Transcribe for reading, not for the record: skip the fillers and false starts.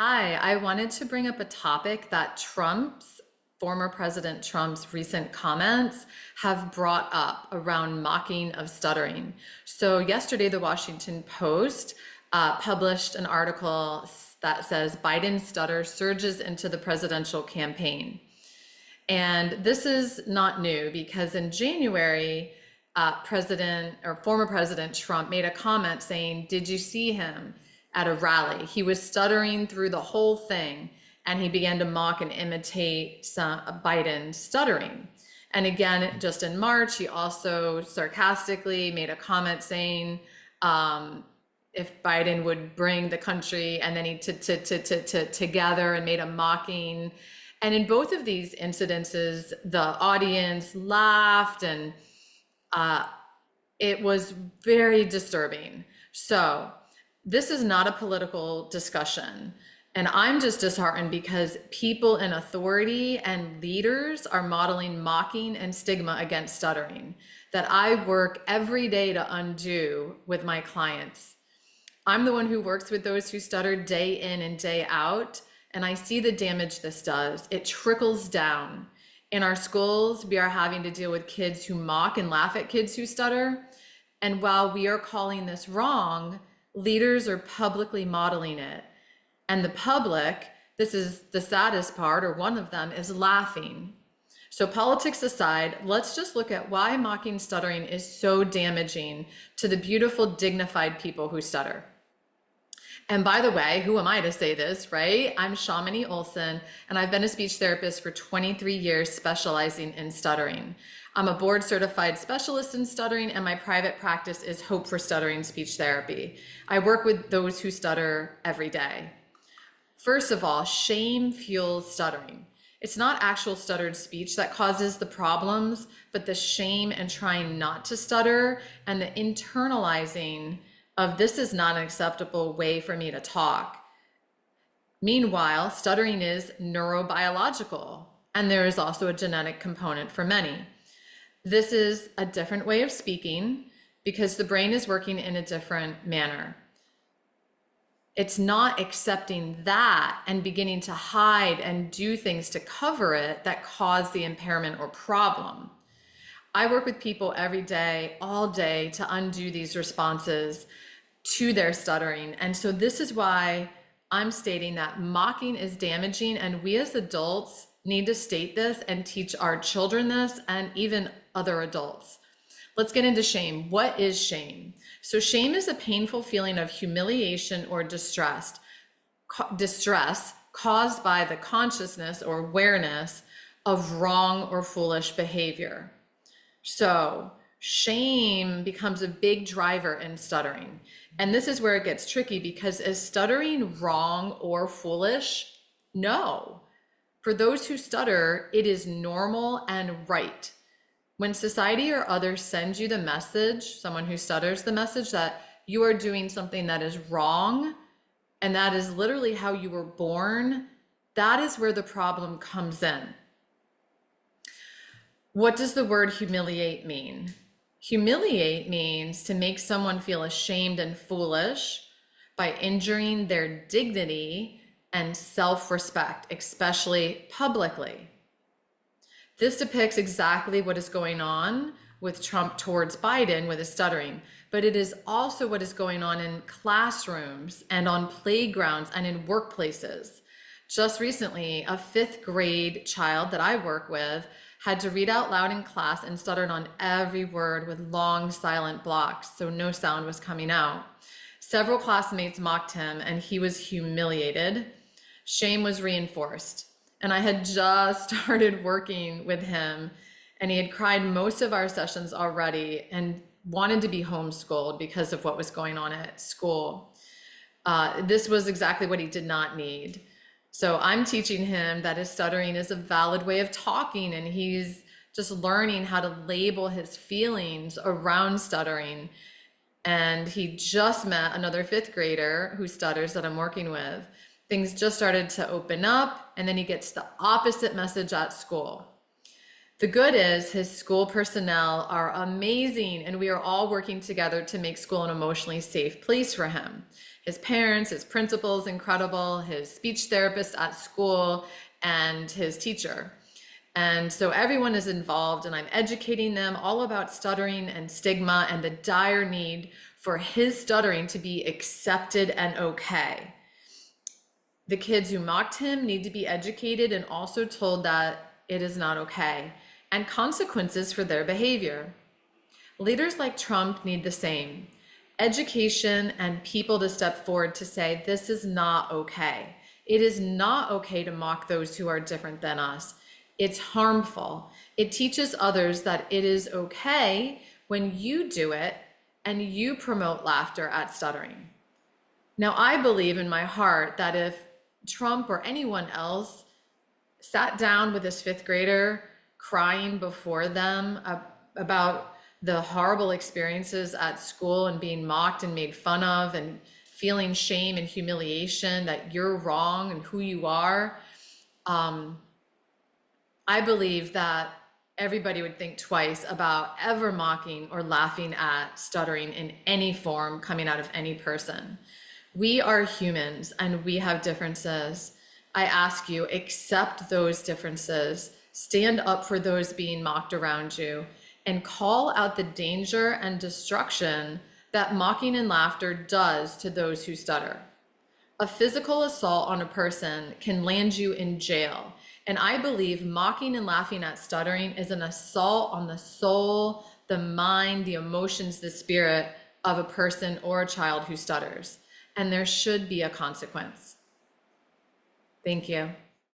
Hi, I wanted to bring up a topic that former President Trump's recent comments have brought up around mocking of stuttering. So yesterday, the Washington Post published an article that says Biden stutter surges into the presidential campaign. And this is not new because in January, President or former President Trump made a comment saying, "Did you see him at a rally? He was stuttering through the whole thing." And he began to mock and imitate Biden stuttering. And again, just in March, he also sarcastically made a comment saying, if Biden would bring the country, and then he together and made a mocking. And in both of these incidences, the audience laughed, and it was very disturbing. So this is not a political discussion. And I'm just disheartened because people in authority and leaders are modeling mocking and stigma against stuttering that I work every day to undo with my clients. I'm the one who works with those who stutter day in and day out, and I see the damage this does. It trickles down. In our schools, we are having to deal with kids who mock and laugh at kids who stutter. And while we are calling this wrong, leaders are publicly modeling it. And the public, this is the saddest part, or one of them, is laughing. So politics aside, let's just look at why mocking stuttering is so damaging to the beautiful, dignified people who stutter. And by the way, who am I to say this, right? I'm Shamini Olson, and I've been a speech therapist for 23 years, specializing in stuttering. I'm a board certified specialist in stuttering, and my private practice is Hope for Stuttering Speech Therapy. I work with those who stutter every day. First of all, shame fuels stuttering. It's not actual stuttered speech that causes the problems, but the shame and trying not to stutter and the internalizing of this is not an acceptable way for me to talk. Meanwhile, stuttering is neurobiological, and there is also a genetic component for many. This is a different way of speaking because the brain is working in a different manner. It's not accepting that and beginning to hide and do things to cover it that cause the impairment or problem. I work with people every day, all day, to undo these responses to their stuttering. And so this is why I'm stating that mocking is damaging, and we as adults need to state this and teach our children this and even other adults. Let's get into shame. What is shame? So shame is a painful feeling of humiliation or distress caused by the consciousness or awareness of wrong or foolish behavior. So shame becomes a big driver in stuttering. And this is where it gets tricky, because is stuttering wrong or foolish? No. For those who stutter, it is normal and right. When society or others send you the message, someone who stutters the message that you are doing something that is wrong, and that is literally how you were born, that is where the problem comes in. What does the word humiliate mean? Humiliate means to make someone feel ashamed and foolish by injuring their dignity and self-respect, especially publicly. This depicts exactly what is going on with Trump towards Biden with his stuttering, but it is also what is going on in classrooms and on playgrounds and in workplaces. Just recently, a 5th grade child that I work with had to read out loud in class and stuttered on every word with long silent blocks, so no sound was coming out. Several classmates mocked him, and he was humiliated. Shame was reinforced. And I had just started working with him, and he had cried most of our sessions already and wanted to be homeschooled because of what was going on at school. This was exactly what he did not need. So I'm teaching him that his stuttering is a valid way of talking, and he's just learning how to label his feelings around stuttering. And he just met another 5th grader who stutters that I'm working with. Things just started to open up, and then he gets the opposite message at school. The good is his school personnel are amazing, and we are all working together to make school an emotionally safe place for him. his parents, his principal's incredible, his speech therapist at school, and his teacher. And so everyone is involved, and I'm educating them all about stuttering and stigma and the dire need for his stuttering to be accepted and okay. The kids who mocked him need to be educated and also told that it is not okay, and consequences for their behavior. Leaders like Trump need the same education and people to step forward to say, this is not okay. It is not okay to mock those who are different than us. It's harmful. It teaches others that it is okay when you do it and you promote laughter at stuttering. Now, I believe in my heart that if Trump or anyone else sat down with his fifth grader crying before them about the horrible experiences at school and being mocked and made fun of and feeling shame and humiliation that you're wrong and who you are, I believe that everybody would think twice about ever mocking or laughing at stuttering in any form coming out of any person. We are humans and we have differences. I ask you, accept those differences, stand up for those being mocked around you, and call out the danger and destruction that mocking and laughter does to those who stutter. A physical assault on a person can land you in jail. And I believe mocking and laughing at stuttering is an assault on the soul, the mind, the emotions, the spirit of a person or a child who stutters. And there should be a consequence. Thank you.